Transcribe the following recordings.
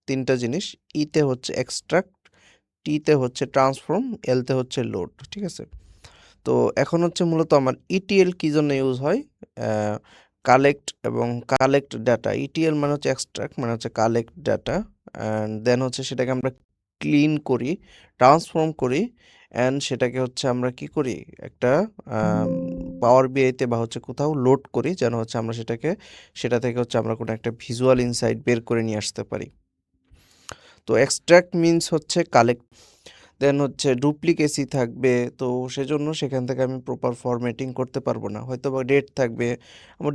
তিনটা জিনিস, ইতে হচ্ছে এক্সট্রাক্ট, টিতে হচ্ছে ট্রান্সফর্ম, এলতে হচ্ছে লোড, ঠিক আছে? তো এখন হচ্ছে মূলত আমার ইটিএল কী জন্য ইউজ হয়? কালেক্ট এবং কালেক্ট ডাটা। ইটিএল মানে হচ্ছে এক্সট্রাক্ট, মানে হচ্ছে কালেক্ট ডাটা, অ্যান্ড দেন হচ্ছে সেটাকে আমরা ক্লিন করি, ট্রান্সফর্ম করি, অ্যান্ড সেটাকে হচ্ছে আমরা কি করি, একটা পাওয়ার বিআইতে বা হচ্ছে কোথাও লোড করি, যেন হচ্ছে আমরা সেটা থেকে হচ্ছে আমরা কোনো একটা ভিজুয়াল ইনসাইট বের করে নিয়ে আসতে পারি। তো এক্সট্রাক্ট মিনস হচ্ছে কালেক্ট, দেন হচ্ছে ডুপ্লিকেসি থাকবে, তো সেজন্য সেখান থেকে আমি প্রপার ফরম্যাটিং করতে পারবো না। হয়তো বা ডেট থাকবে, আমার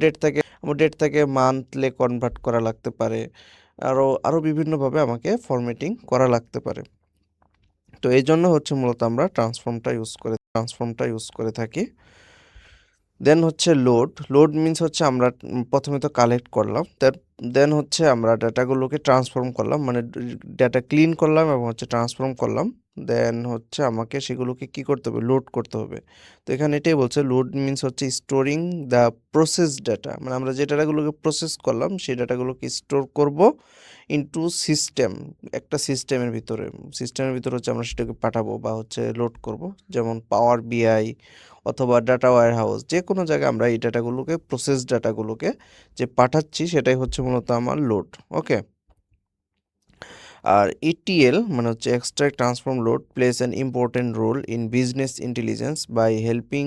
ডেট থেকে মান্থলে কনভার্ট করা লাগতে পারে, আরও বিভিন্নভাবে আমাকে ফরম্যাটিং করা লাগতে পারে। তো এই জন্য হচ্ছে মূলত আমরা ট্রান্সফর্মটা ইউজ করে থাকি। দেন হচ্ছে লোড মিনস হচ্ছে আমরা প্রথমে তো কালেক্ট করলাম, দেন হচ্ছে আমরা ডাটাগুলোকে ট্রান্সফর্ম করলাম, মানে ডাটা ক্লিন করলাম এবং হচ্ছে ট্রান্সফর্ম করলাম, দেন হচ্ছে আমাকে সেগুলোকে কি করতে হবে, লোড করতে হবে। তো এখানে এটাই বলছে লোড মিনস হচ্ছে স্টোরিং দ্য প্রসেস ডাটা, মানে আমরা যে ডাটাগুলোকে প্রসেস করলাম সেই ডাটাগুলোকে স্টোর করব ইনটু সিস্টেম, একটা সিস্টেমের ভিতরে হচ্ছে আমরা সেটাকে পাঠাবো বা হচ্ছে লোড করব, যেমন পাওয়ার বিআই অথবা ডাটা ওয়্যার হাউস, যে কোনো জায়গায় আমরা এই ডাটাগুলোকে, প্রসেস ডাটাগুলোকে যে পাঠাচ্ছি সেটাই হচ্ছে মূলত আমার লোড। ওকে, আর ইটিএল মানে হচ্ছে extract transform load plays an important role in business intelligence by helping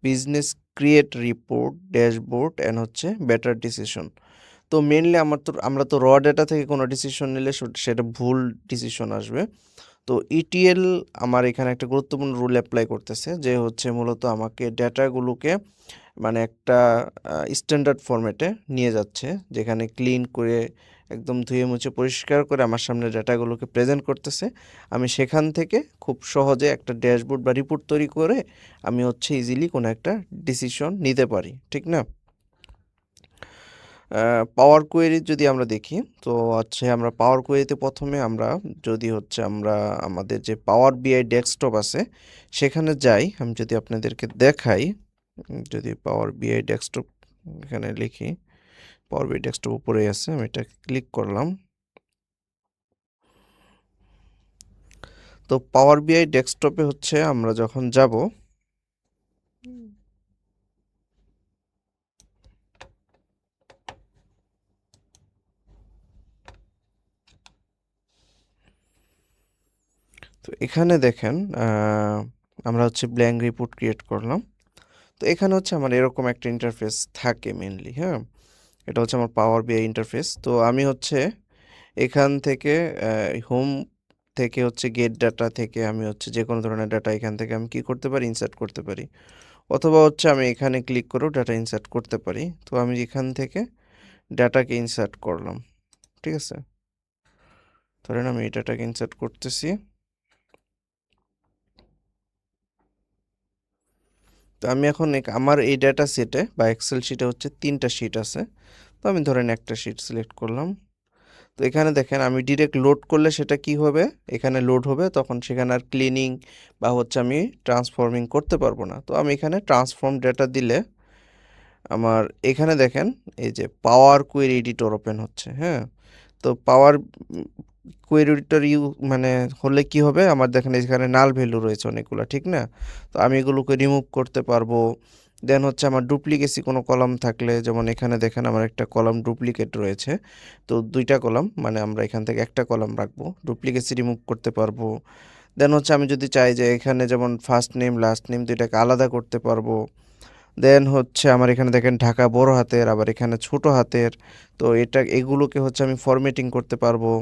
business create report, dashboard and হচ্ছে বেটার ডিসিশন। তো মেনলি আমরা তো র ডেটা থেকে কোনো ডিসিশন নিলে সেটা ভুল ডিসিশন আসবে। তো ইটিএল আমার এখানে একটা গুরুত্বপূর্ণ রুল অ্যাপ্লাই করতেছে, যে হচ্ছে মূলত আমাকে ডেটাগুলোকে মানে একটা স্ট্যান্ডার্ড ফরম্যাটে নিয়ে যাচ্ছে, যেখানে ক্লিন করে একদম ধুয়ে মুছে পরিষ্কার করে আমার সামনে ডেটাগুলোকে প্রেজেন্ট করতেছে। আমি সেখান থেকে খুব সহজে একটা ড্যাশবোর্ড বা রিপোর্ট তৈরি করে আমি হচ্ছে ইজিলি কোনো একটা ডিসিশন নিতে পারি, ঠিক না? পাওয়ার কোয়েরি যদি আমরা দেখি, তো হচ্ছে আমরা পাওয়ার কোয়েরিতে প্রথমে আমরা যদি হচ্ছে আমরা আমাদের যে পাওয়ার বিআই ডেস্কটপ আছে সেখানে যাই, আমি যদি আপনাদেরকে দেখাই, যদি পাওয়ার বিআই ডেস্কটপ এখানে লিখি, পাওয়ার বিআই ডেস্কটপ উপরেই আছে, আমি এটা ক্লিক করলাম। তো পাওয়ার বিআই ডেস্কটপে হচ্ছে আমরা যখন যাব, তো এখানে দেখেন আমরা হচ্ছে ব্ল্যাঙ্ক রিপোর্ট ক্রিয়েট করলাম। তো এখানে হচ্ছে আমার এরকম একটা ইন্টারফেস থাকে মেনলি, হ্যাঁ, এটা হচ্ছে আমার পাওয়ার বিআই ইন্টারফেস। তো আমি হচ্ছে এখান থেকে হোম থেকে হচ্ছে গেট ডাটা থেকে আমি হচ্ছে যে কোনো ধরনের ডাটা এখান থেকে আমি কি করতে পারি, ইনসার্ট করতে পারি, অথবা হচ্ছে আমি এখানে ক্লিক করেও ডাটা ইনসার্ট করতে পারি। তো আমি এখান থেকে ডাটাকে ইনসার্ট করলাম, ঠিক আছে? ধরেন আমি এই ডাটাকে ইনসার্ট করতেছি। তো আমি এখন আমার এই ডাটা সেটে বা এক্সেল শিটে হচ্ছে 3টা শিট আছে। তো আমি ধরেন একটা শিট সিলেক্ট করলাম। তো এখানে দেখেন আমি ডিরেক্ট লোড করলে সেটা কি হবে, এখানে লোড হবে, তখন সেখানে আর ক্লিনিং বা হচ্ছে আমি ট্রান্সফর্মিং করতে পারবো না। তো আমি এখানে ট্রান্সফর্ম ডেটা দিলে আমার এখানে দেখেন এই যে পাওয়ার কোয়েরি এডিটর ওপেন হচ্ছে, হ্যাঁ। তো পাওয়ার কোয়েরি এডিটর মানে হলে কি হবে, আমার দেখেন এখানে নাল ভ্যালু রয়েছে অনেকগুলো, ঠিক না? তো আমি এগুলোকে রিমুভ করতে পারবো। দেন হচ্ছে আমার ডুপ্লিকেসি কোনো কলাম থাকলে, যেমন এখানে দেখেন আমার একটা কলাম ডুপ্লিকেট রয়েছে, তো 2টা কলাম, মানে আমরা এখান থেকে একটা কলাম রাখবো, ডুপ্লিকেসি রিমুভ করতে পারবো। দেন হচ্ছে আমি যদি চাই যে এখানে যেমন ফার্স্ট নেম লাস্ট নেম দুইটাকে আলাদা করতে পারবো। দেন হচ্ছে আমার এখানে দেখেন ঢাকা বড় হাতের, আবার এখানে ছোট হাতের, তো এগুলোকে হচ্ছে আমি ফরম্যাটিং করতে পারবো।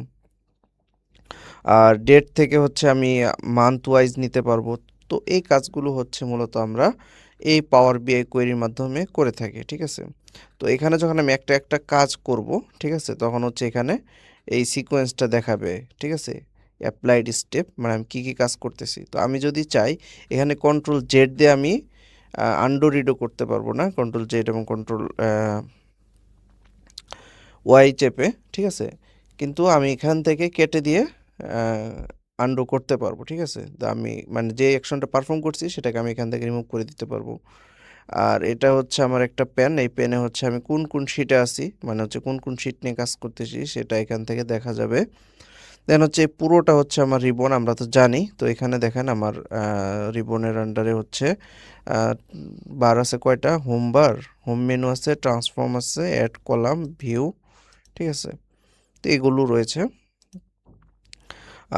আর ডেট থেকে হচ্ছে আমি মান্থ ওয়াইজ নিতে পারবো। তো এই কাজগুলো হচ্ছে মূলত আমরা এই পাওয়ার বিআই কোয়েরির মাধ্যমে করে থাকি, ঠিক আছে? তো এখানে যখন আমি একটা একটা কাজ করব, ঠিক আছে, তখন হচ্ছে এখানে এই সিকোয়েন্সটা দেখাবে, ঠিক আছে? অ্যাপ্লাইড স্টেপ, মানে আমি কী কী কাজ করতেছি। তো আমি যদি চাই এখানে কন্ট্রোল জেড দিয়ে আমি আন্ডো রিডো করতে পারবো না, কন্ট্রোল জেড এবং কন্ট্রোল ওয়াই চেপে, ঠিক আছে? কিন্তু আমি এখান থেকে কেটে দিয়ে আন্ডু করতে পারবো, ঠিক আছে? তো আমি মানে যে অ্যাকশনটা পারফর্ম করছি সেটাকে আমি এখান থেকে রিমুভ করে দিতে পারবো। আর এটা হচ্ছে আমার একটা পেন, এই পেনে হচ্ছে আমি কোন কোন শিটে আছি, মানে হচ্ছে কোন কোন শিট নিয়ে কাজ করতেছি সেটা এখান থেকে দেখা যাবে। দেন হচ্ছে এই পুরোটা হচ্ছে আমার রিবন, আমরা তো জানি। তো এখানে দেখেন আমার রিবনের আন্ডারে হচ্ছে বার আছে কয়টা, হোম বার, হোম মেনু আছে, ট্রান্সফর্ম আছে, অ্যাড কলাম, ভিউ, ঠিক আছে, তো এগুলো রয়েছে।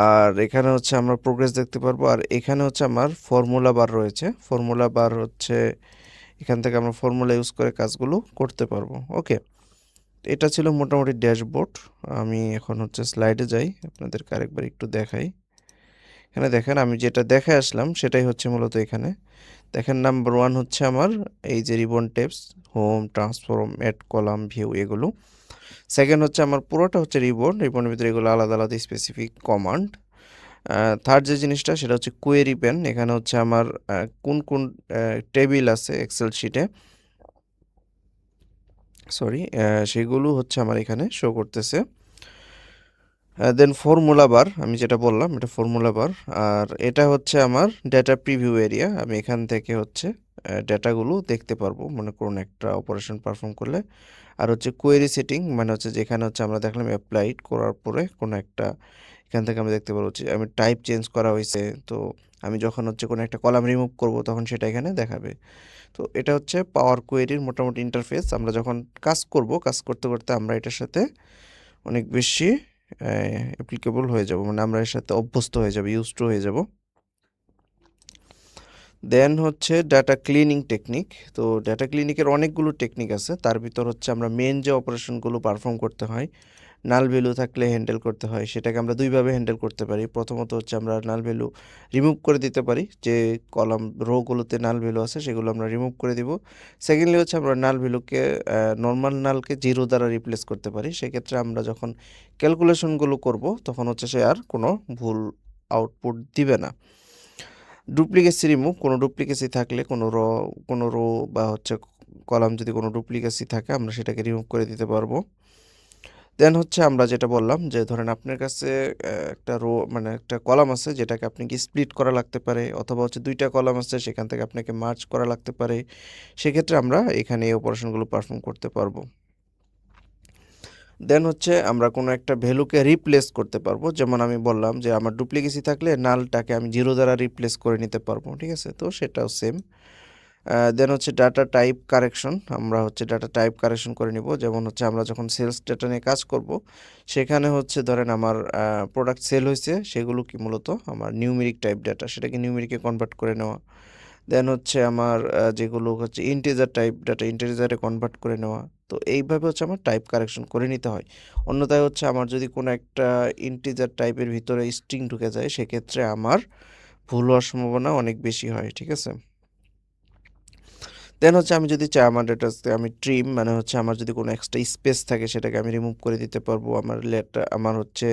আর এখানে হচ্ছে আমরা প্রোগ্রেস দেখতে পারবো। আর এখানে হচ্ছে আমার ফর্মুলা বার রয়েছে, ফর্মুলা বার হচ্ছে এখান থেকে আমরা ফর্মুলা ইউজ করে কাজগুলো করতে পারবো। ওকে, এটা ছিল মোটামুটি ড্যাশবোর্ড। আমি এখন হচ্ছে স্লাইডে যাই, আপনাদেরকে আরেকবার একটু দেখাই। এখানে দেখেন আমি যেটা দেখে আসলাম সেটাই হচ্ছে মূলত এখানে দেখেন। নাম্বার 1 হচ্ছে আমার এই যে ribbon tabs, home, transform, add column, view, এগুলো। সেকেন্ড হচ্ছে আমার পুরোটা হচ্ছে রিবন, রিবনের ভিতরে এগুলো আলাদা আলাদা স্পেসিফিক কমান্ড। থার্ড যে জিনিসটা সেটা হচ্ছে কোয়েরি পেন, এখানে হচ্ছে আমার কোন কোন টেবিল আছে এক্সেল শিটে, সরি, সেগুলো হচ্ছে আমার এখানে শো করতেছে। দেন ফর্মুলা বার, আমি যেটা বললাম এটা ফর্মুলা বার। আর এটা হচ্ছে আমার ডেটা প্রিভিউ এরিয়া, আমি এখান থেকে হচ্ছে ডেটাগুলো দেখতে পারবো মনে করুন একটা অপারেশন পারফর্ম করলে। আর হচ্ছে কোয়েরি সেটিং, মানে হচ্ছে যেখানে হচ্ছে আমরা দেখলাম অ্যাপ্লাইড করার পরে কোনো একটা, এখান থেকে আমি দেখতে পারবো যে আমি টাইপ চেঞ্জ করা হয়েছে। তো আমি যখন হচ্ছে কোনো একটা কলাম রিমুভ করব তখন সেটা এখানে দেখাবে। তো এটা হচ্ছে পাওয়ার কোয়েরির মোটামুটি ইন্টারফেস। আমরা যখন কাজ করব, কাজ করতে করতে আমরা এটার সাথে অনেক বেশি অ্যাপ্লিকেবল হয়ে যাব, মানে আমরা এর সাথে অভ্যস্ত হয়ে যাব, ইউজড টু হয়ে যাব। দেন হচ্ছে ডাটা ক্লিনিং টেকনিক। তো ডাটা ক্লিনিকের অনেকগুলো টেকনিক আছে, তার ভিতর হচ্ছে আমরা মেন যে অপারেশনগুলো পারফর্ম করতে হয়, নাল ভ্যালু থাকলে হ্যান্ডেল করতে হয়, সেটাকে আমরা দুইভাবে হ্যান্ডেল করতে পারি। প্রথমত হচ্ছে আমরা নাল ভ্যালু রিমুভ করে দিতে পারি, যে কলাম রোগুলোতে নাল ভ্যালু আছে সেগুলো আমরা রিমুভ করে দিব। সেকেন্ডলি হচ্ছে আমরা নাল ভ্যালুকে, নর্মাল নালকে জিরো দ্বারা রিপ্লেস করতে পারি। সেক্ষেত্রে আমরা যখন ক্যালকুলেশনগুলো করব তখন হচ্ছে সে আর কোনো ভুল আউটপুট দিবে না। ডুপ্লিকেসি রিমুভ, কোনো ডুপ্লিকেসি থাকলে কোনো রো বা হচ্ছে কলাম যদি কোনো ডুপ্লিকেসি থাকে আমরা সেটাকে রিমুভ করে দিতে পারবো। দেন হচ্ছে আমরা যেটা বললাম যে ধরেন আপনার কাছে একটা রো, মানে একটা কলাম আছে যেটাকে আপনি কি স্প্লিট করা লাগতে পারে, অথবা হচ্ছে দুইটা কলাম আছে সেখান থেকে আপনাকে মার্জ করা লাগতে পারে, সেক্ষেত্রে আমরা এখানে এই অপারেশনগুলো পারফর্ম করতে পারবো। দেন হচ্ছে আমরা কোনো একটা ভ্যালুকে রিপ্লেস করতে পারবো, যেমন আমি বললাম যে আমার ডুপ্লিকেসি থাকলে নালটাকে আমি জিরো দ্বারা রিপ্লেস করে নিতে পারবো, ঠিক আছে, তো সেটাও সেম। দেন হচ্ছে ডাটা টাইপ কারেকশন, আমরা হচ্ছে ডাটা টাইপ কারেকশন করে নিব। যেমন হচ্ছে আমরা যখন সেলস ডাটা নিয়ে কাজ করব, সেখানে হচ্ছে ধরেন আমার প্রোডাক্ট সেল হয়েছে, সেগুলো কি মূলত আমার নিউমেরিক টাইপ ডাটা, সেটাকে নিউমেরিকে কনভার্ট করে নেওয়া। দেন হচ্ছে আমার যেগুলো হচ্ছে ইন্টিজার টাইপ ডাটা, ইন্টিজারে কনভার্ট করে নেওয়া। তো এইভাবে হচ্ছে আমার টাইপ কারেকশন করে নিতে হয়। অন্যথায় হচ্ছে আমার যদি কোনো একটা ইন্টিজার টাইপের ভিতরে স্ট্রিং ঢুকে যায়, সেক্ষেত্রে আমার ভুল হওয়ার সম্ভাবনা অনেক বেশি হয়, ঠিক আছে। দেন হচ্ছে আমি যদি চাই আমার ডেটাতে আমি ট্রিম, মানে হচ্ছে আমার যদি কোনো এক্সট্রা স্পেস থাকে সেটাকে আমি রিমুভ করে দিতে পারবো। আমার লেটার, আমার হচ্ছে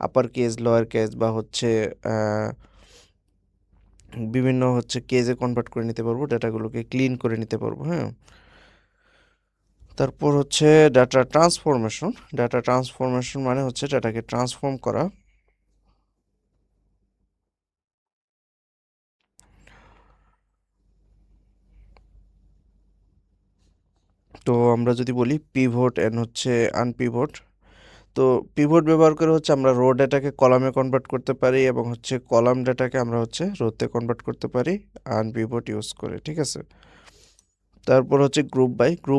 আপার কেস, লোয়ার কেস, বা হচ্ছে বিভিন্ন হচ্ছে কেজে কনভার্ট করে নিতে পারবো, ডাটাগুলোকে ক্লিন করে নিতে পারবো, হ্যাঁ। তারপর হচ্ছে ডাটা ট্রান্সফরমেশন। ডাটা ট্রান্সফরমেশন মানে হচ্ছে ডাটাকে ট্রান্সফর্ম করা। তো আমরা যদি বলি পিভট এন্ড হচ্ছে আনপিভট, তো পিভট ব্যবহার করে হচ্ছে আমরা রো ডেটাকে কলামে কনভার্ট করতে পারি, এবং হচ্ছে কলাম ডেটাকে আমরা হচ্ছে রোতে কনভার্ট করতে পারি আনপিভট ইউজ করে, ঠিক আছে। তারপর হচ্ছে গ্রুপ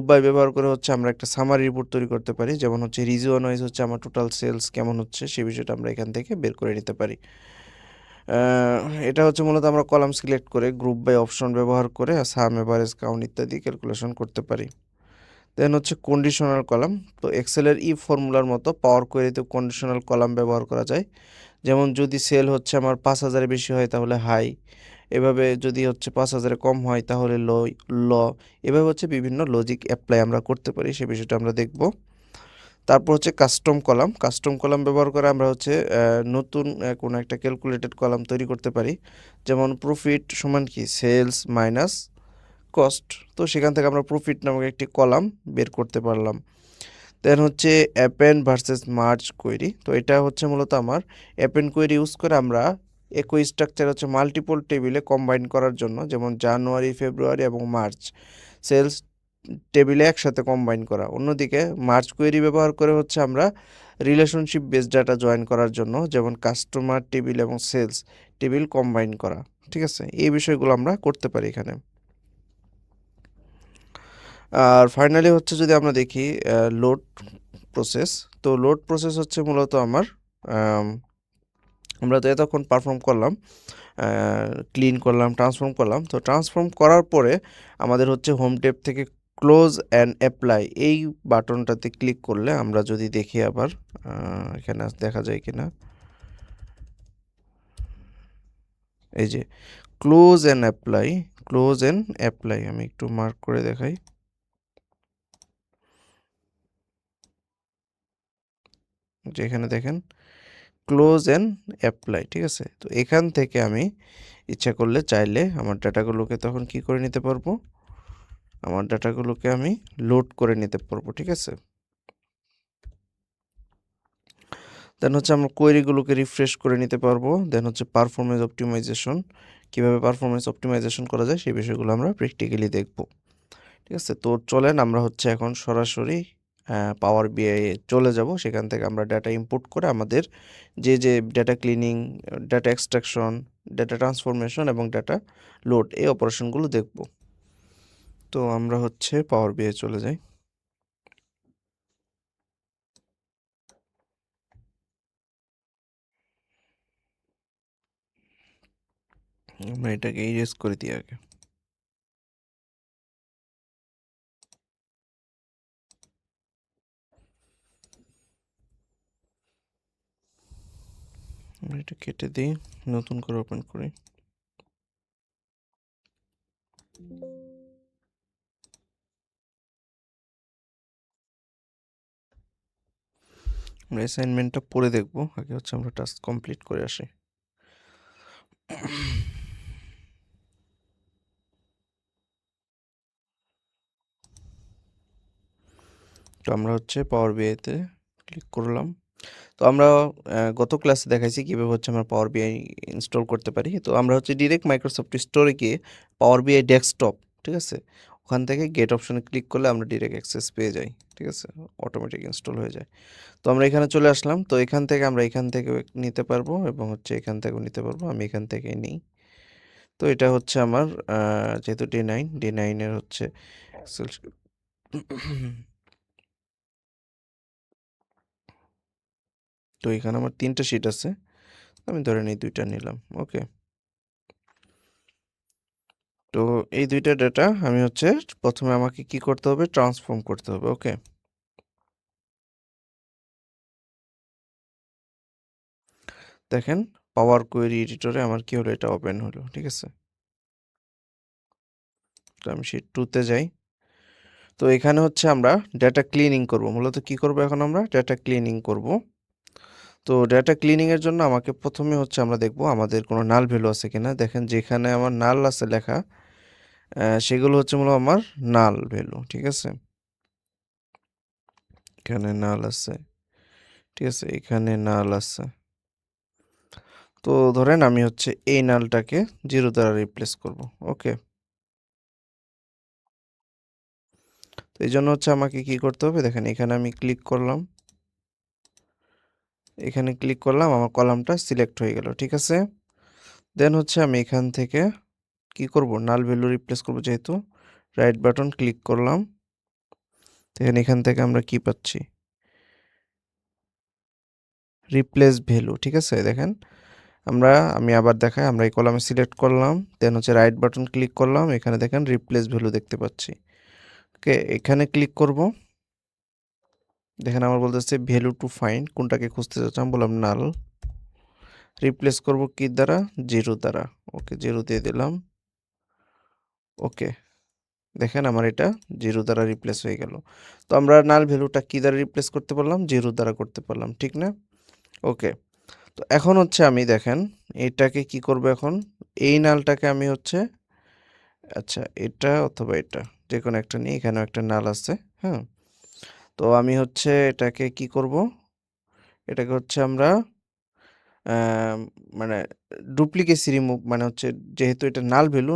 বাই ব্যবহার করে হচ্ছে আমরা একটা সামারি রিপোর্ট তৈরি করতে পারি, যেমন হচ্ছে রিজিওন ওয়াইজ হচ্ছে আমার টোটাল সেলস কেমন হচ্ছে সেই বিষয়টা আমরা এখান থেকে বের করে নিতে পারি। আহ, এটা হচ্ছে মূলত আমরা কলাম সিলেক্ট করে গ্রুপ বাই অপশন ব্যবহার করে সাম, এভারেজ, কাউন্ট ইত্যাদি ক্যালকুলেশন করতে পারি। দেন হচ্ছে কন্ডিশনাল কলাম। তো এক্সেলের ফর্মুলার মতো পাওয়ার কোয়েরিতে কন্ডিশনাল কলাম ব্যবহার করা যায়। যেমন যদি সেল হচ্ছে আমার 5,000-এর বেশি হয় তাহলে হাই, এভাবে যদি হচ্ছে 5,000-এর কম হয় তাহলে ল, এভাবে হচ্ছে বিভিন্ন লজিক অ্যাপ্লাই আমরা করতে পারি, সে বিষয়টা আমরা দেখব। তারপর হচ্ছে কাস্টম কলাম। কাস্টম কলাম ব্যবহার করে আমরা হচ্ছে নতুন কোনো একটা ক্যালকুলেটেড কলাম তৈরি করতে পারি, যেমন প্রফিট সমান কি সেলস মাইনাস কস্ট। তো সেখান থেকে আমরা প্রফিট নামক একটি কলাম বের করতে পারলাম। দেন হচ্ছে অ্যাপেন্ড ভার্সেস মার্জ কোয়েরি। তো এটা হচ্ছে মূলত আমার অ্যাপেন্ড কোয়েরি ইউজ করে আমরা একই স্ট্রাকচার হচ্ছে মাল্টিপল টেবিলে কম্বাইন করার জন্য, যেমন জানুয়ারি, ফেব্রুয়ারি এবং মার্চ সেলস টেবিলে একসাথে কম্বাইন করা। অন্যদিকে মার্চ কোয়েরি ব্যবহার করে হচ্ছে আমরা রিলেশনশিপ বেসড ডাটা জয়েন করার জন্য, যেমন কাস্টমার টেবিল এবং সেলস টেবিল কম্বাইন করা। ঠিক আছে, এই বিষয়গুলো আমরা করতে পারি এখানে। আর ফাইনালি হচ্ছে যদি আমরা দেখি লোড প্রসেস, তো লোড প্রসেস হচ্ছে মূলত আমরা তো এতক্ষণ পারফর্ম করলাম, ক্লিন করলাম, ট্রান্সফর্ম করলাম। তো ট্রান্সফর্ম করার পরে আমাদের হচ্ছে হোম ট্যাব থেকে ক্লোজ অ্যান্ড অ্যাপ্লাই এই বাটনটাতে ক্লিক করলে আমরা যদি দেখি আবার এখানে দেখা যায় কিনা, এই যে close and apply, close and apply আমি একটু মার্ক করে দেখাই। যে এখানে দেখেন ক্লোজ অ্যান্ড অ্যাপ্লাই, ঠিক আছে। তো এখান থেকে আমি ইচ্ছা করলে চাইলে আমার ডাটাগুলোকে তখন কি করে নিতে পারবো, আমার ডাটাগুলোকে আমি লোড করে নিতে পারবো, ঠিক আছে। দেন হচ্ছে আমরা কোয়েরিগুলোকে রিফ্রেশ করে নিতে পারবো। দেন হচ্ছে পারফরমেন্স অপটিমাইজেশন, কীভাবে পারফরমেন্স অপটিমাইজেশন করা যায় সেই বিষয়গুলো আমরা প্র্যাকটিক্যালি দেখব, ঠিক আছে। তো চলেন আমরা হচ্ছে এখন সরাসরি পাওয়ার বিআই চলে যাব। সেখান থেকে আমরা ডাটা ইনপুট করে আমাদের যে data cleaning, data extraction, data transformation এবং ডাটা লোড এই অপারেশনগুলো দেখব। তো আমরা হচ্ছে পাওয়ার বিআই চলে যাই। আমরা এটাকে ইরেজ করে দিই আগে। আমরা এটা কেটে দিই, নতুন করে ওপেন করি। আমরা অ্যাসাইনমেন্টটা পড়ে দেখব, আগে হচ্ছে আমরা টাস্ক কমপ্লিট করে আসি। তো আমরা হচ্ছে পাওয়ার বিআইতে ক্লিক করলাম। তো আমরা গত ক্লাসে দেখাইছি কীভাবে হচ্ছে আমরা পাওয়ার বিআই ইনস্টল করতে পারি। তো আমরা হচ্ছে ডিরেক্ট মাইক্রোসফট স্টোরে গিয়ে পাওয়ার বিআই ডেস্কটপ, ঠিক আছে, ওখান থেকে গেট অপশনে ক্লিক করলে আমরা ডিরেক্ট অ্যাক্সেস পেয়ে যাই, ঠিক আছে, অটোমেটিক ইনস্টল হয়ে যায়। তো আমরা এখানে চলে আসলাম। তো এখান থেকে আমরা এখান থেকেও নিতে পারবো এবং হচ্ছে এখান থেকেও নিতে পারবো। আমি এখান থেকেই নিই। তো এটা হচ্ছে আমার যেহেতু ডি9 এর হচ্ছে তো এখানে আমার 3টা শিট আছে, আমি ধরে নিই 2টা নিলাম, ওকে। তো এই 2টা ডাটা আমি হচ্ছে প্রথমে আমাকে কি করতে হবে, ট্রান্সফর্ম করতে হবে, ওকে। দেখেন পাওয়ার কোয়েরি এডিটরে আমার কি হলো, এটা ওপেন হলো, ঠিক আছে। তো আমি শিট 2তে যাই। তো এখানে হচ্ছে আমরা ডাটা ক্লিনিং করব, মূলত কি করব এখন, আমরা ডাটা ক্লিনিং করব। তো ডাটা ক্লিনিংয়ের জন্য আমাকে প্রথমে হচ্ছে আমরা দেখব আমাদের কোনো নাল ভ্যালু আছে কিনা। দেখেন যেখানে আমার নাল আছে লেখা, সেগুলো হচ্ছে মূলত আমার নাল ভ্যালু, ঠিক আছে। এখানে নাল আছে, ঠিক আছে, এখানে নাল আছে। তো ধরেন আমি হচ্ছে এই নালটাকে 0 দ্বারা রিপ্লেস করব, ওকে। তো এই জন্য হচ্ছে আমাকে কি করতে হবে, দেখেন এখানে আমি ক্লিক করলাম, এখানে ক্লিক করলাম, আমার কলামটা সিলেক্ট হয়ে গেল, ঠিক আছে। দেন হচ্ছে আমি এখান থেকে কি করব, নাল ভ্যালু রিপ্লেস করব, যেহেতু রাইট বাটন ক্লিক করলাম। দেখেন এখান থেকে আমরা কি পাচ্ছি, রিপ্লেস ভ্যালু, ঠিক আছে। দেখেন আমি আবার দেখাই, আমরা এই কলামে সিলেক্ট করলাম, দেন হচ্ছে রাইট বাটন ক্লিক করলাম, এখানে দেখেন রিপ্লেস ভ্যালু দেখতে পাচ্ছি, ওকে। এখানে ক্লিক করব, দেখেন আমার বলতেছে ভ্যালু টু ফাইন্ড, কোনটাকে খুঁজতে চাচ্ছি, আমি বললাম নাল। রিপ্লেস করব কি দ্বারা, 0 দ্বারা, ওকে, 0 দিয়ে দিলাম, ওকে। দেখেন আমার এটা 0 দ্বারা রিপ্লেস হয়ে গেল। তো আমরা নাল ভ্যালুটা কি দ্বারা রিপ্লেস করতে পারলাম, 0 দ্বারা করতে পারলাম, ঠিক না, ওকে। তো এখন হচ্ছে আমি দেখেন এটাকে কি করব, এখন এই নালটাকে আমি হচ্ছে, আচ্ছা এটা অথবা এটা যে কোনো একটা নিয়ে, এখানেও একটা নাল আছে, হ্যাঁ। তো আমি হচ্ছে এটাকে কি করব, এটাকে হচ্ছে আমরা মানে ডুপ্লিকেসি রিমুভ মানে হচ্ছে যেহেতু এটা নাল ভ্যালু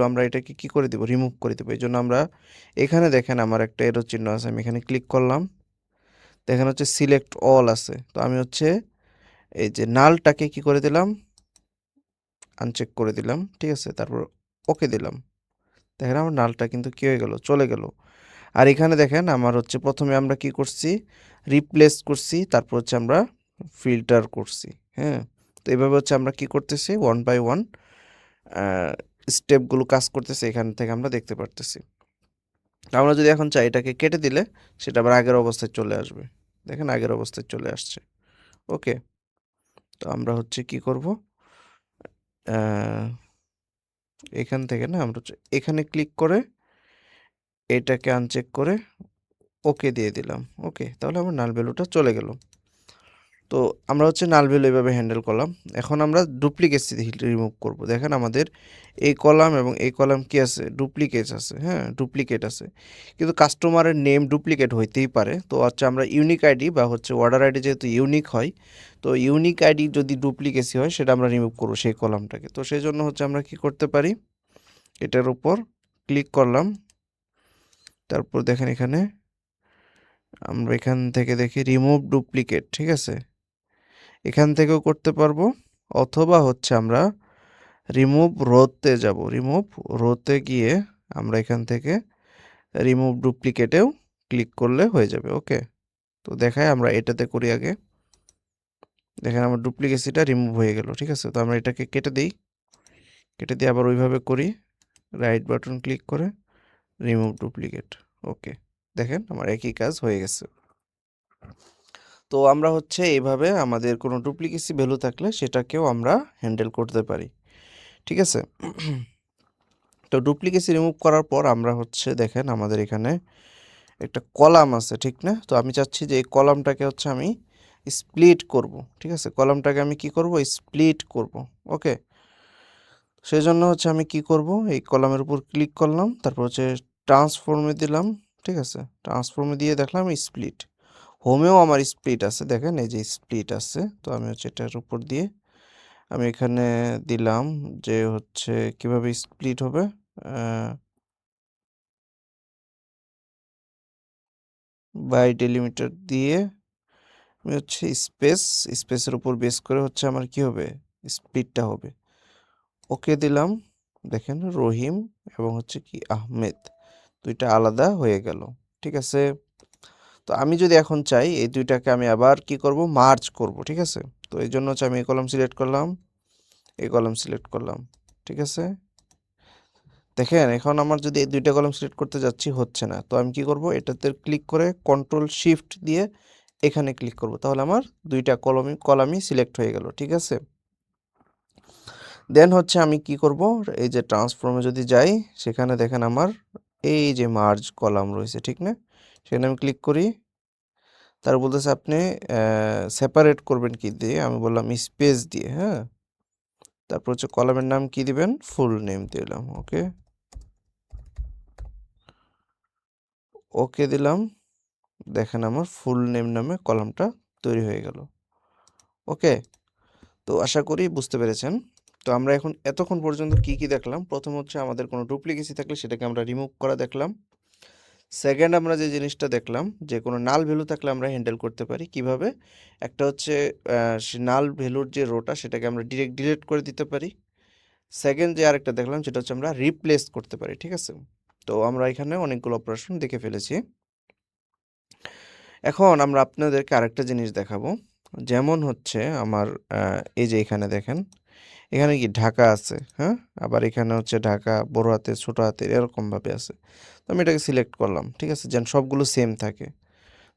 আমরা এটাকে কি করে দেব? রিমুভ করে দেব। এজন্য আমরা এখানে দেখেন আমার একটা এরর চিহ্ন আছে। আমি এখানে ক্লিক করলাম। দেখেন হচ্ছে সিলেক্ট অল আছে। তো আমি হচ্ছে এই যে নালটাকে কি করে দিলাম? আনচেক করে দিলাম। ঠিক আছে? তারপর ওকে দিলাম। দেখেন আমার নালটা কিন্তু কি হয়ে গেল? চলে গেল। আর এখানে দেখেন আমার হচ্ছে ১ম এ আমরা কি করছি? রিপ্লেস করছি। তারপর হচ্ছে আমরা ফিল্টার করছি। হ্যাঁ? তো এভাবে হচ্ছে আমরা কি করতেছি? 1 বাই 1 আ স্টেপগুলো কাজ করতেছে এখান থেকে আমরা দেখতে পারতেছি। আমরা যদি এখন চাই এটাকে কেটে দিলে সেটা আবার আগের অবস্থায় চলে আসবে। দেখেন আগের অবস্থায় চলে আসছে। ওকে? তো আমরা হচ্ছে কি করব? আ এখান থেকে না আমরা হচ্ছে এখানে ক্লিক করে এটাকে আনচেক করে ওকে দিয়ে দিলাম। ওকে? তাহলে আমার নাল ভ্যালুটা চলে গেল। তো আমরা হচ্ছে নাল ভ্যালু এভাবে হ্যান্ডেল করলাম। এখন আমরা ডুপ্লিকেসি রিমুভ করব। দেখেন আমাদের এই কলাম এবং এই কলাম কি আছে? ডুপ্লিকেট আছে, হ্যাঁ? ডুপ্লিকেট আছে। কিন্তু কাস্টমারের নেম ডুপ্লিকেট হইতেই পারে। তো হচ্ছে আমরা ইউনিক আইডি বা হচ্ছে অর্ডার আইডি যেহেতু ইউনিক হয়, তো ইউনিক আইডি যদি ডুপ্লিকেসি হয় সেটা আমরা রিমুভ করব সেই কলামটাকে। তো সেজন্য হচ্ছে আমরা কি করতে পারি? এটার উপর ক্লিক করলাম। তারপর দেখেন এখানে আমরা এখান থেকে দেখি রিমুভ ডুপ্লিকেট, ঠিক আছে? এখান থেকেও করতে পারবো অথবা হচ্ছে আমরা রিমুভ রোতে যাব। রিমুভ রোতে গিয়ে আমরা এখান থেকে রিমুভ ডুপ্লিকেটেও ক্লিক করলে হয়ে যাবে। ওকে? তো দেখায় আমরা এটাতে করি আগে। দেখেন আমার ডুপ্লিকেসিটা রিমুভ হয়ে গেল। ঠিক আছে? তো আমরা এটাকে কেটে দেই। কেটে দিয়ে আবার ওইভাবে করি। রাইট বাটন ক্লিক করে রিমুভ ডুপ্লিকেট। ওকে। দেখেন আমার একই কাজ হয়ে গেছে। তো আমরা হচ্ছে এভাবে আমাদের কোনো ডুপ্লিকেসি ভ্যালু থাকলে সেটাকেও আমরা হ্যান্ডেল করতে পারি। ঠিক আছে? তো ডুপ্লিকেসি রিমুভ করার পর আমরা হচ্ছে দেখেন আমাদের এখানে একটা কলাম আছে, ঠিক না? তো আমি চাচ্ছি যে এই কলামটাকে হচ্ছে আমি স্প্লিট করব। ঠিক আছে? কলামটাকে আমি কি করব? স্প্লিট করব। ওকে? সেজন্য হচ্ছে আমি কি করব? এই কলামের উপর ক্লিক করলাম। তারপর হচ্ছে ট্রান্সফর্মে দিলাম। ঠিক আছে? ট্রান্সফর্মে দিয়ে দেখলাম স্প্লিট। হোমেও আমার স্প্লিট আছে। দেখেন এই যে স্প্লিট আছে। তো আমি হচ্ছে এটার উপর দিয়ে আমি এখানে দিলাম যে হচ্ছে কিভাবে স্প্লিট হবে? আ বাই ডেলিমিটার দিয়ে আমি হচ্ছে স্পেসের উপর বেস করে হচ্ছে আমার কি হবে? স্প্লিটটা হবে। ওকে দিলাম। দেখেন রহিম এবং হচ্ছে কি আহমেদ ২ টা আলাদা হয়ে গেল। ঠিক আছে? তো আমি যদি এখন চাই এই ২ টাকে আমি আবার কি করব? মার্জ করব। ঠিক আছে? তো এজন্য হচ্ছে আমি এই কলাম সিলেক্ট করলাম, এই কলাম সিলেক্ট করলাম। ঠিক আছে? দেখেন এখন আমার যদি এই ২ টা কলাম সিলেক্ট করতে যাচ্ছি হচ্ছে না। তো আমি কি করব? এটাতে ক্লিক করে কন্ট্রোল শিফট দিয়ে এখানে ক্লিক করব। তাহলে আমার ২ টা কলামই সিলেক্ট হয়ে গেল। ঠিক আছে? দেন হচ্ছে আমি কি করব? এই যে ট্রান্সফর্মে যদি যাই সেখানে দেখেন আমার এই যে মার্জ কলাম রয়েছে, ঠিক না? সেখানে আমি ক্লিক করি। তারপর বলতেছে আপনি সেপারেট করবেন কি দিয়ে? আমি বললাম স্পেস দিয়ে, হ্যাঁ? তারপর হচ্ছে কলামের নাম কি দিবেন? ফুল নেম দিলাম। ওকে। ওকে দিলাম। দেখেন আমার ফুল নেম নামে কলামটা তৈরি হয়ে গেল। ওকে? তো আশা করি বুঝতে পেরেছেন। তো আমরা এখন এতক্ষণ পর্যন্ত কি দেখলাম? ১ম হচ্ছে আমাদের কোনো ডুপ্লিকেসি থাকলে সেটাকে আমরা রিমুভ করা দেখলাম। সেকেন্ড আমরা যে জিনিসটা দেখলাম যে কোনো নাল ভ্যালু থাকলে আমরা হ্যান্ডেল করতে পারি। কিভাবে? একটা হচ্ছে সে নাল ভ্যালুর যে রোটা সেটাকে আমরা ডিরেক্ট ডিলিট করে দিতে পারি। সেকেন্ড যে আরেকটা দেখলাম সেটা হচ্ছে আমরা রিপ্লেস করতে পারি। ঠিক আছে? তো আমরা এখানে অনেকগুলো অপারেশন দেখে ফেলেছি। এখন আমরা আপনাদেরকে আরেকটা জিনিস দেখাবো। যেমন হচ্ছে আমার এই যে এখানে দেখেন, এখানে কি ঢাকা আছে, হ্যাঁ? আবার এখানে হচ্ছে ঢাকা বড় হাতের, ছোট হাতের এরকমভাবে আছে। তো আমি এটাকে সিলেক্ট করলাম। ঠিক আছে? যেন সবগুলো সেম থাকে।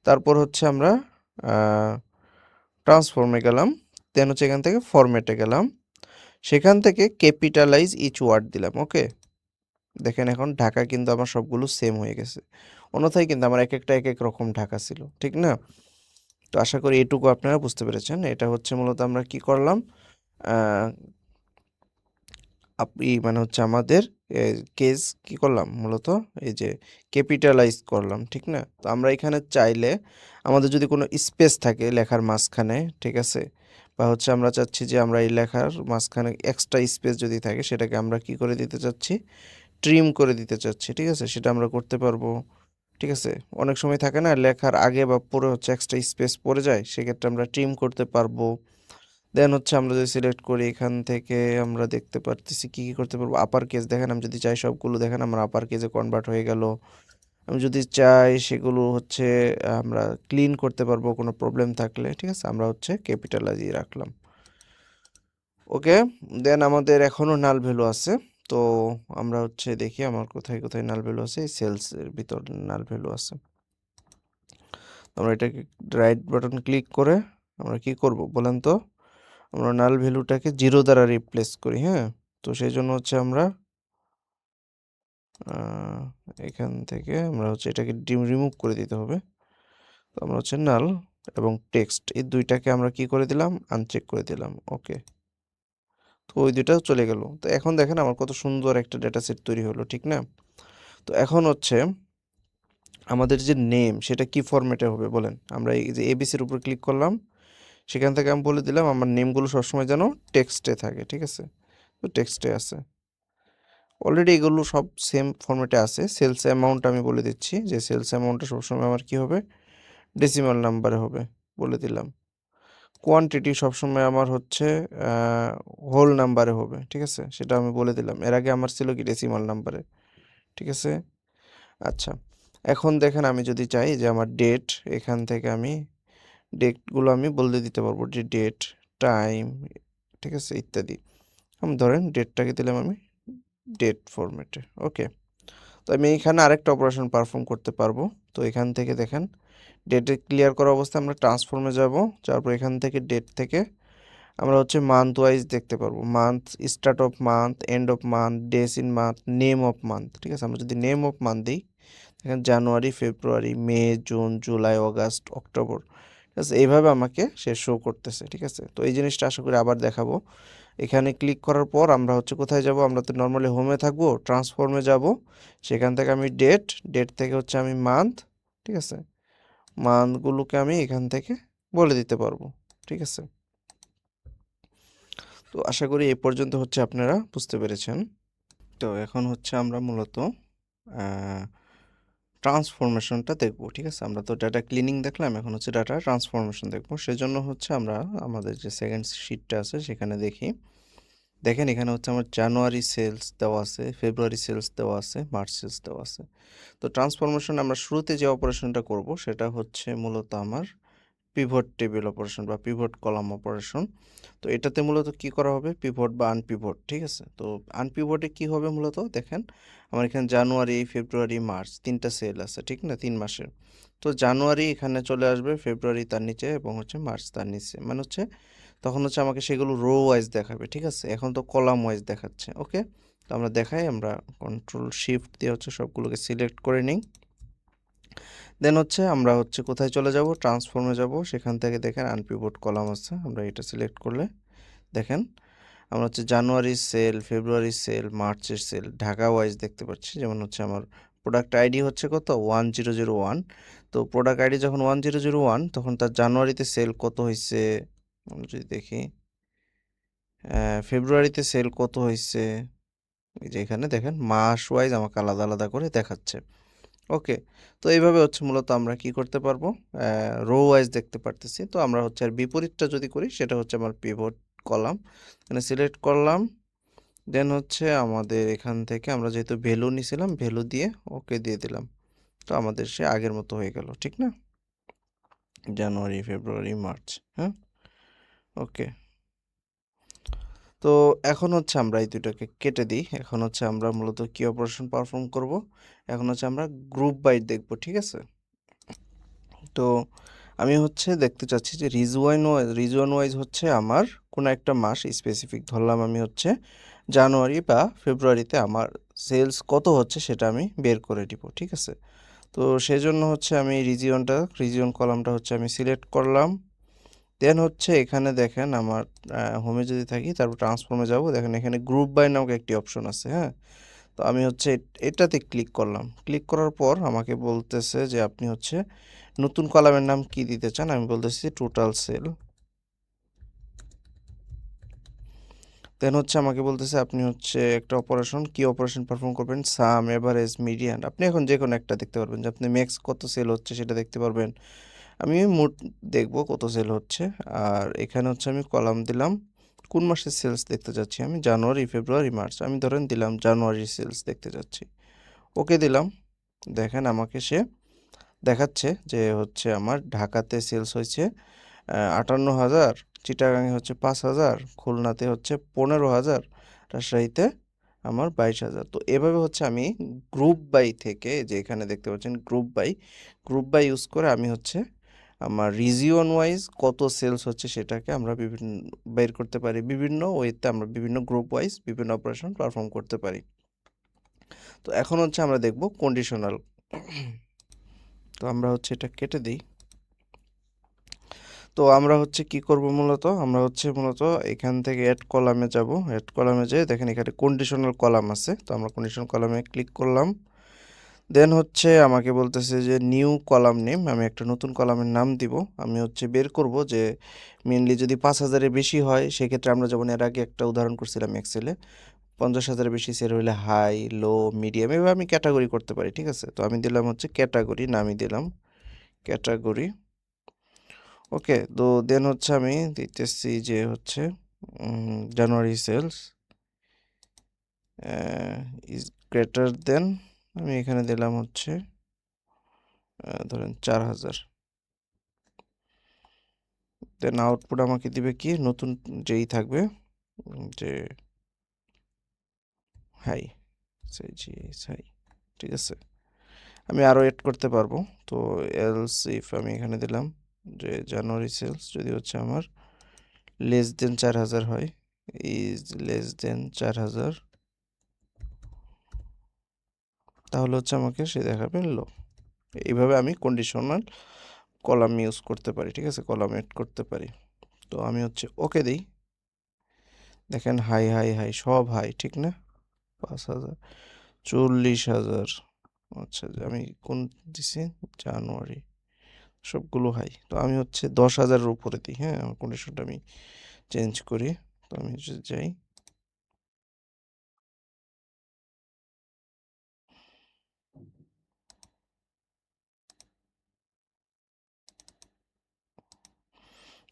তারপর হচ্ছে আমরা আ ট্রান্সফর্মে গেলাম। দেন হচ্ছে এখান থেকে ফরম্যাটে গেলাম। সেখান থেকে ক্যাপিটালাইজ ইচ ওয়ার্ড দিলাম। ওকে? দেখেন এখন ঢাকা কিন্তু আমার সবগুলো সেম হয়ে গেছে। অন্যথায় কিন্তু আমার একেকটা একেক রকম ঢাকা ছিল। ঠিক না? তো আশা করি এটুকু আপনারা বুঝতে পেরেছেন। এটা হচ্ছে মূলত আমরা কি করলাম? আ মানে হচ্ছে আমাদের এ কেস কি করলাম? মূলত এই যে ক্যাপিটালাইজ করলাম। ঠিক না? তো আমরা এখানে চাইলে আমাদের যদি কোনো স্পেস থাকে লেখার মাঝখানে, ঠিক আছে? বা হচ্ছে আমরা চাচ্ছি যে আমরা এই লেখার মাঝখানে এক্সট্রা স্পেস যদি থাকে সেটাকে আমরা কি করে দিতে চাচ্ছি, ট্রিম করে দিতে চাচ্ছি, ঠিক আছে? সেটা আমরা করতে পারবো, ঠিক আছে? অনেক সময় থাকে না লেখার আগে বা পরে হচ্ছে এক্সট্রা স্পেস পড়ে যায়, সেক্ষেত্রে আমরা ট্রিম করতে পারবো। দেন হচ্ছে আমরা যদি সিলেক্ট করি এখান থেকে আমরা দেখতে পারতেছি কি কি করতে পারবো। আপার কেস দেখেন, আমি যদি চাই সবগুলো দেখেন আমার আপার কেসে কনভার্ট হয়ে গেল। আমি যদি চাই সেগুলো হচ্ছে আমরা ক্লিন করতে পারবো কোনো প্রবলেম থাকলে, ঠিক আছে? আমরা হচ্ছে ক্যাপিটালাইজই রাখলাম। ওকে, দেন আমাদের এখনও নাল ভ্যালু আছে। তো আমরা হচ্ছে দেখি আমার কোথায় কোথায় নাল ভ্যালু আছে, এই সেলসের ভিতর নাল ভ্যালু আছে। আমরা এটাকে রাইট বাটন ক্লিক করে আমরা কি করব বলেন তো, আমরা নাল ভ্যালুটাকে 0 দ্বারা রিপ্লেস করি, হ্যাঁ? তো সেই জন্য হচ্ছে আমরা এখান থেকে আমরা হচ্ছে এটাকে রিমুভ করে দিতে হবে। তো আমরা হচ্ছে নাল এবং টেক্সট এই দুইটাকে আমরা কি করে দিলাম, আনচেক করে দিলাম। ওকে, তো ওই দুইটাও চলে গেল। তো এখন দেখেন আমার কত সুন্দর একটা ডেটা সেট তৈরি হলো, ঠিক না? তো এখন হচ্ছে আমাদের যে নেম সেটা কি ফরম্যাটে হবে বলেন। আমরা এই যে এবিসির উপর ক্লিক করলাম, সেখান থেকে আমি বলে দিলাম আমার নেমগুলো সবসময় যেন টেক্সটে থাকে, ঠিক আছে? তো টেক্সটে আছে অলরেডি, এগুলো সব সেম ফরম্যাটে আছে। সেলস অ্যামাউন্ট আমি বলে দিচ্ছি যে সেলস অ্যামাউন্টটা সবসময় আমার কি হবে, ডেসিমাল নাম্বারে হবে, বলে দিলাম। কোয়ান্টিটি সবসময় আমার হচ্ছে হোল নাম্বারে হবে, ঠিক আছে? সেটা আমি বলে দিলাম। এর আগে আমার ছিল কি ডেসিমাল নাম্বারে, ঠিক আছে? আচ্ছা, এখন দেখেন আমি যদি চাই যে আমার ডেট, এখান থেকে আমি ডেটগুলো আমি বলে দিতে পারবো যে ডেট, টাইম, ঠিক আছে, ইত্যাদি। আমি ধরেন ডেটটাকে দিলাম আমি ডেট ফরম্যাটে। ওকে, তো আমি এখানে আরেকটা অপারেশন পারফর্ম করতে পারবো। তো এখান থেকে দেখেন ডেটে ক্লিয়ার করা অবস্থায় আমরা ট্রান্সফর্মে যাব, তারপর এখান থেকে ডেট থেকে আমরা হচ্ছে মান্থ ওয়াইজ দেখতে পারবো, month, start of month, end of month, days in month, name of month, ঠিক আছে? আমরা যদি নেম অফ মান্থ দিই, দেখেন জানুয়ারি, ফেব্রুয়ারি, মে, জুন, জুলাই, অগাস্ট, অক্টোবর, ঠিক আছে? এইভাবে আমাকে সে শো করতেছে, ঠিক আছে? তো এই জিনিসটা আশা করি আবার দেখাবো। এখানে ক্লিক করার পর আমরা হচ্ছে কোথায় যাব, আমরা তো নর্মালি হোমে থাকবো, ট্রান্সফর্মে যাব, সেখান থেকে আমি ডেট, ডেট থেকে হচ্ছে আমি মান্থ, ঠিক আছে? মান্থগুলোকে আমি এখান থেকে বলে দিতে পারবো, ঠিক আছে? তো আশা করি এই পর্যন্ত হচ্ছে আপনারা বুঝতে পেরেছেন। তো এখন হচ্ছে আমরা মূলত ট্রান্সফরমেশনটা দেখব, ঠিক আছে? আমরা তো ডাটা ক্লিনিং দেখলাম, এখন হচ্ছে ডাটা ট্রান্সফরমেশন দেখব। সেজন্য হচ্ছে আমরা আমাদের যে সেকেন্ড শিটটা আছে সেখানে দেখি। দেখেন এখানে হচ্ছে আমার জানুয়ারি সেলস দেওয়া আছে, ফেব্রুয়ারি সেলস দেওয়া আছে, মার্চ সেলস দেওয়া আছে। তো ট্রান্সফরমেশন আমরা শুরুতে যে অপারেশনটা করব সেটা হচ্ছে মূলত আমার পিভট টেবিল অপারেশন বা পিভট কলাম অপারেশন। তো এটাতে মূলত কি করা হবে, পিভট বা আনপিভট, ঠিক আছে? তো আনপিভটে কি হবে মূলত দেখেন, আমার এখানে জানুয়ারি, ফেব্রুয়ারি, মার্চ তিনটা সেল আছে, ঠিক না, 3 মাসের। তো জানুয়ারি এখানে চলে আসবে, ফেব্রুয়ারি তার নিচে এবং হচ্ছে মার্চ তার নিচে, মানে হচ্ছে তখন হচ্ছে আমাকে সেগুলো রো ওয়াইজ দেখাবে, ঠিক আছে? এখন তো কলাম ওয়াইজ দেখাচ্ছে। ওকে, তো আমরা দেখাই, আমরা কন্ট্রোল শিফট দিয়ে হচ্ছে সবগুলোকে সিলেক্ট করে নিই। দেন হচ্ছে আমরা হচ্ছে কোথায় চলে যাব, ট্রান্সফর্মে যাব, সেখান থেকে দেখেন আনপিভট কলাম আছে, আমরা এটা সিলেক্ট করলে দেখেন আমরা হচ্ছে জানুয়ারির সেল, ফেব্রুয়ারির সেল, মার্চের সেল ঢাকা ওয়াইজ দেখতে পাচ্ছি। যেমন হচ্ছে আমার প্রোডাক্ট আইডি হচ্ছে কত, 1001। তো প্রোডাক্ট আইডি যখন 1001 তখন তার জানুয়ারিতে সেল কত হয়েছে আমরা যদি দেখি, ফেব্রুয়ারিতে সেল কত হয়েছে, এই যে এখানে দেখেন মাস ওয়াইজ আমাকে আলাদা আলাদা করে দেখাচ্ছে। ওকে, তো এইভাবে হচ্ছে মূলত আমরা কি করতে পারবো, রো ওয়াইজ দেখতে পারতেছি। তো আমরা হচ্ছে আর বিপরীতটা যদি করি সেটা হচ্ছে আমার পিভট কলাম, এখানে সিলেক্ট করলাম। দেন হচ্ছে আমাদের এখান থেকে আমরা যেহেতু ভ্যালু নিয়েছিলাম, ভ্যালু দিয়ে ওকে দিয়ে দিলাম। তো আমাদের সে আগের মতো হয়ে গেল, ঠিক না? জানুয়ারি, ফেব্রুয়ারি, মার্চ, হ্যাঁ, ওকে। তো এখন হচ্ছে আমরা এই দুটোকে কেটে দিই। এখন হচ্ছে আমরা মূলত কি অপারেশন পারফর্ম করব, এখন হচ্ছে আমরা গ্রুপ বাই দেখব, ঠিক আছে? তো আমি হচ্ছে দেখতে চাচ্ছি যে রিজন ওয়াইজ হচ্ছে আমার কোনো একটা মাস স্পেসিফিক ধরলাম, আমি হচ্ছে জানুয়ারি বা ফেব্রুয়ারিতে আমার সেলস কত হচ্ছে সেটা আমি বের করে দিব, ঠিক আছে? তো সেজন্য হচ্ছে আমি রিজিয়ন কলামটা হচ্ছে আমি সিলেক্ট করলাম। দেন হচ্ছে এখানে দেখেন আমার হোমে যদি থাকি, তারপর ট্রান্সফর্মে যাব, দেখেন এখানে গ্রুপ বাই নামক একটি অপশন আছে, হ্যাঁ? তো আমি হচ্ছে এটাতে ক্লিক করলাম। ক্লিক করার পর আমাকে বলতেছে যে আপনি হচ্ছে নতুন কলামের নাম কি দিতে চান, আমি বলতেছি টোটাল সেল, দেন হচ্ছে আমাকে বলতেছে আপনি হচ্ছে একটা অপারেশন, কি অপারেশন পারফর্ম করবেন? সাম, এভারেজ, মিডিয়ান। আপনি এখন যে কোনো একটা দেখতে পারবেন যে আপনি ম্যাক্স কত সেল হচ্ছে সেটা দেখতে পারবেন। আমি মোট দেখব কত সেল হচ্ছে। আর এখানে হচ্ছে আমি কলাম দিলাম কোন মাসের সেলস দেখতে যাচ্ছি আমি, জানুয়ারি, ফেব্রুয়ারি, মার্চ। আমি ধরেন দিলাম জানুয়ারি সেলস দেখতে যাচ্ছি। ওকে দিলাম। দেখেন আমাকে সে দেখাচ্ছে যে হচ্ছে আমার ঢাকাতে সেলস হয়েছে ৫৮,০০০, চিটাগাংয়ে হচ্ছে ৫,০০০, খুলনাতে হচ্ছে ১৫,০০০, রাজশাহীতে আমার ২২,০০০। তো এভাবে হচ্ছে আমি গ্রুপ বাই থেকে, যে এখানে দেখতে পাচ্ছেন গ্রুপ বাই ইউজ করে আমি হচ্ছে আমার রিজিয়ন ওয়াইজ কত সেলস হচ্ছে সেটাকে আমরা বিভিন্ন বের করতে পারি। বিভিন্ন ওয়েতে আমরা বিভিন্ন গ্রুপ ওয়াইজ বিভিন্ন অপারেশন পারফর্ম করতে পারি। তো এখন হচ্ছে আমরা দেখব কন্ডিশনাল। তো আমরা হচ্ছে এটা কেটে দিই। তো আমরা হচ্ছে কি করব মূলত, আমরা হচ্ছে মূলত এখান থেকে অ্যাড কলামে যাব। অ্যাড কলামে যেয়ে দেখেন এখানে কন্ডিশনাল কলাম আছে, তো আমরা কন্ডিশনাল কলামে ক্লিক করলাম। দেন হচ্ছে আমাকে বলতেছে যে নিউ কলাম নেম, আমি একটা নতুন কলামের নাম দিব। আমি হচ্ছে বের করব যে মেনলি যদি ৫,০০০-এর বেশি হয় সেক্ষেত্রে আমরা যেমন এর আগে একটা উদাহরণ করছিলাম এক্সেলে, ৫০,০০০-এর বেশি সেল হলে হাই, লো, মিডিয়াম, এভাবে আমি ক্যাটাগরি করতে পারি, ঠিক আছে? তো আমি দিলাম হচ্ছে ক্যাটাগরি, নামই দিলাম ক্যাটাগরি। ওকে, তো দেন হচ্ছে আমি দিতেছি যে হচ্ছে জানুয়ারি সেলস ইজ গ্রেটার দেন, আমি এখানে দিলাম হচ্ছে ধরেন ৪,০০০। দেন আউটপুট আমাকে দিবে কি, নতুন যেই থাকবে যে হাই, হাই, ঠিক আছে? আমি আরও এড করতে পারবো। তো এলস ইফ আমি এখানে দিলাম যে জানুয়ারি সেলস যদি হচ্ছে আমার লেস দেন ৪,০০০ হয়, ইজ লেস দেন ৪,০০০, তাহলে হচ্ছে আমাকে সে দেখাবে লো। এইভাবে আমি কন্ডিশনাল কলাম ইউজ করতে পারি, ঠিক আছে? কলাম এড করতে পারি। তো আমি হচ্ছে ওকে দিই। দেখেন হাই হাই হাই সব হাই, ঠিক না? ৫,০০০, ৪০,০০০। আচ্ছা, আমি কোন দিছি? জানুয়ারি, সবগুলো হাই। তো আমি হচ্ছে ১০,০০০-এর উপরে দিই, হ্যাঁ? আমার কন্ডিশনটা আমি চেঞ্জ করি। তো আমি হচ্ছে যাই।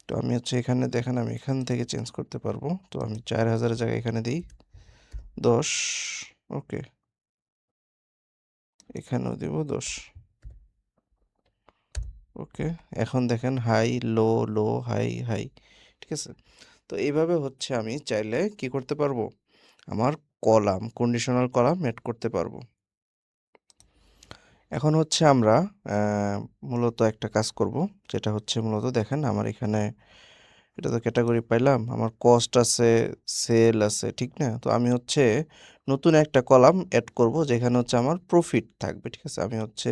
তো আমি হচ্ছে এখানে দেখেন আমি এখান থেকে চেঞ্জ করতে পারবো। তো আমি ৪,০০০-এর জায়গায় এখানে দিই ১০। ওকে, এখানেও দিব ১০। ওকে, এখন দেখেন হাই, লো, লো, হাই, হাই, ঠিক আছে? তো এইভাবে হচ্ছে আমি চাইলে কি করতে পারবো, আমার কলাম, কন্ডিশনাল কলাম এড করতে পারবো। এখন হচ্ছে আমরা মূলত একটা কাজ করব, যেটা হচ্ছে মূলত দেখেন আমার এখানে এটা তো ক্যাটাগরি পাইলাম, আমার কস্ট আছে, সেল আছে, ঠিক না? তো আমি হচ্ছে নতুন একটা কলাম এড করব যেখানে হচ্ছে আমার প্রফিট থাকবে, ঠিক আছে? আমি হচ্ছে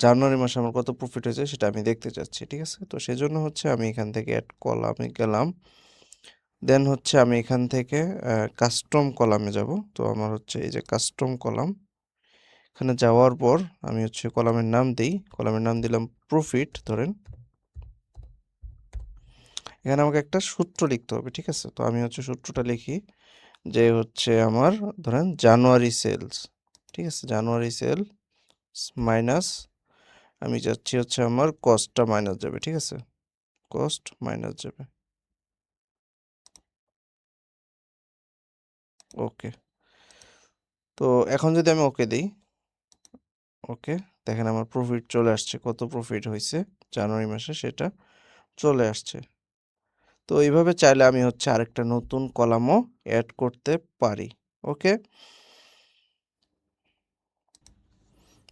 জানুয়ারি মাসে আমার কত প্রফিট হয়েছে সেটা আমি দেখতে চাচ্ছি, ঠিক আছে? তো সেজন্য হচ্ছে আমি এখান থেকে অ্যাড কলামে গেলাম। দেন হচ্ছে আমি এখান থেকে কাস্টম কলামে যাব। তো আমার হচ্ছে এই যে কাস্টম কলাম, এখানে যাওয়ার পর আমি হচ্ছে কলামের নাম দিই। কলামের নাম দিলাম প্রফিট ধরেন। এখানে আমাকে একটা সূত্র লিখতে হবে, ঠিক আছে? তো আমি হচ্ছে সূত্রটা লিখি যে হচ্ছে আমার ধরেন জানুয়ারি সেলস, ঠিক আছে? জানুয়ারি সেল মাইনাস, আমি যাচ্ছি হচ্ছে আমার কস্টটা মাইনাস যাবে, ঠিক আছে? কস্ট মাইনাস যাবে। ওকে, তো এখন যদি আমি ওকে দিই, ওকে, দেখেন আমার প্রফিট চলে আসছে। কত প্রফিট হয়েছে জানুয়ারি মাসে সেটা চলে আসছে। তো এইভাবে চাইলে আমি হচ্ছে আরেকটা নতুন কলামও অ্যাড করতে পারি। ওকে,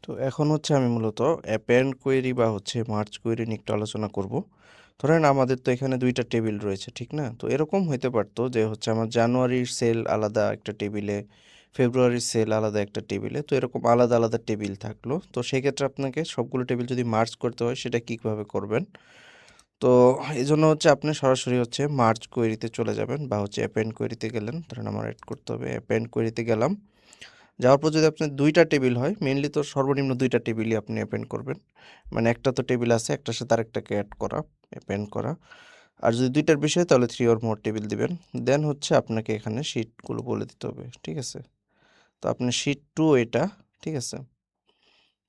তো এখন হচ্ছে আমি মূলত অ্যাপেন্ড কোয়েরি বা হচ্ছে মার্জ কোয়েরি নিয়ে একটু আলোচনা করব। ধরেন আমাদের তো এখানে দুইটা টেবিল রয়েছে, ঠিক না? তো এরকম হইতে পারতো যে হচ্ছে আমার জানুয়ারির সেল আলাদা একটা টেবিলে, ফেব্রুয়ারির সেল আলাদা একটা টেবিলে, তো এরকম আলাদা আলাদা টেবিল থাকলো। তো সেক্ষেত্রে আপনাকে সবগুলো টেবিল যদি মার্জ করতে হয় সেটা কীভাবে করবেন? তো এই জন্য হচ্ছে আপনি সরাসরি হচ্ছে মার্জ কোয়েরিতে চলে যাবেন বা হচ্ছে অ্যাপেন্ড কোয়েরিতে গেলেন। ধরেন আমার অ্যাড করতে হবে, অ্যাপেন্ড কোয়েরিতে গেলাম। যাওয়ার পর যদি আপনার দুইটা টেবিল হয়, মেইনলি তো সর্বনিম্ন দুইটা টেবিলই আপনি অ্যাপেন্ড করবেন। মানে একটা তো টেবিল আছে, একটার সাথে আরেকটাকে অ্যাড করা, অ্যাপেন্ড করা। আর যদি 2টার বেশি হয় তাহলে 3 or more টেবিল দিবেন। দেন হচ্ছে আপনাকে এখানে শিটগুলো বলে দিতে হবে, ঠিক আছে? তো আপনি শিট 2 এটা, ঠিক আছে?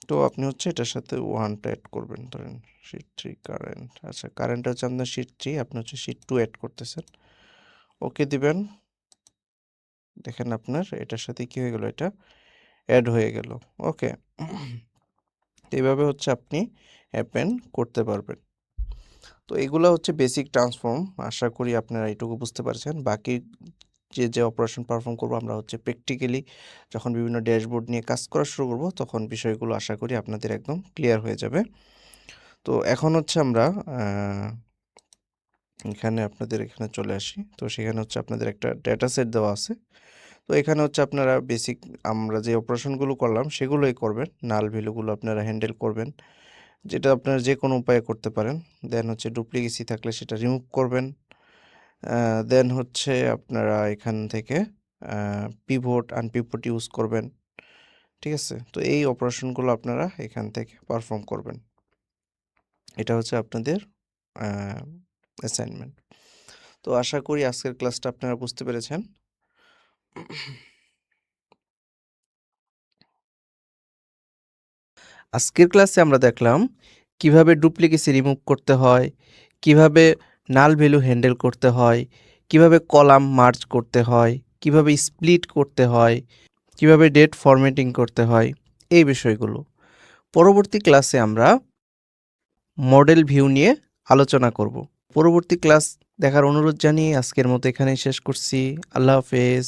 তো আপনি হচ্ছে এটার সাথে 1 টা এড করবেন। ধরেন শিট 3 কারেন্ট। আচ্ছা, কারেন্টটা হচ্ছে আপনার শিট 3, আপনি হচ্ছে শিট 2 এড করতেছেন। ওকে দিবেন। দেখেন আপনার এটার সাথে কি হয়ে গেল? এটা এড হয়ে গেল। ওকে? তো এইভাবে হচ্ছে আপনি অ্যাপেন করতে পারবেন। তো এগুলা হচ্ছে বেসিক ট্রান্সফর্ম। আশা করি আপনারা এইটুকু বুঝতে পারছেন। বাকি যে অপারেশন পারফর্ম করব আমরা হচ্ছে প্র্যাকটিক্যালি যখন বিভিন্ন ড্যাশবোর্ড নিয়ে কাজ করা শুরু করব তখন বিষয়গুলো আশা করি আপনাদের একদম ক্লিয়ার হয়ে যাবে। তো এখন হচ্ছে আমরা এখানে আপনাদের এখানে চলে আসি। তো সেখানে হচ্ছে আপনাদের একটা ডেটা সেট দেওয়া আছে। তো এখানে হচ্ছে আপনারা বেসিক আমরা যে অপারেশনগুলো করলাম সেগুলোই করবেন। নাল ভ্যালুগুলো আপনারা হ্যান্ডেল করবেন। যেটা আপনারা যেকোনো উপায়ে করতে পারেন। দেন হচ্ছে ডুপ্লিকেসি থাকলে সেটা রিমুভ করবেন। দেন হচ্ছে আপনারা এখান থেকে পিভট, আনপিভট ইউজ করবেন। ঠিক আছে? তো এই অপারেশনগুলো আপনারা এখান থেকে পারফর্ম করবেন। এটা হচ্ছে আপনাদের অ্যাসাইনমেন্ট। তো আশা করি আজকের ক্লাসটা আপনারা বুঝতে পেরেছেন। আজকের ক্লাসে আমরা দেখলাম কিভাবে ডুপ্লিকেসি রিমুভ করতে হয়, কিভাবে নাল ভ্যালু হ্যান্ডেল করতে হয়, কিভাবে কলাম মার্জ করতে হয়, কিভাবে স্প্লিট করতে হয়, কিভাবে ডেট ফরম্যাটিং করতে হয়, এই বিষয়গুলো। পরবর্তী ক্লাসে আমরা মডেল ভিউ নিয়ে আলোচনা করব। পরবর্তী ক্লাস দেখার অনুরোধ জানিয়ে আজকের মতো এখানেই শেষ করছি। আল্লাহ হাফেজ।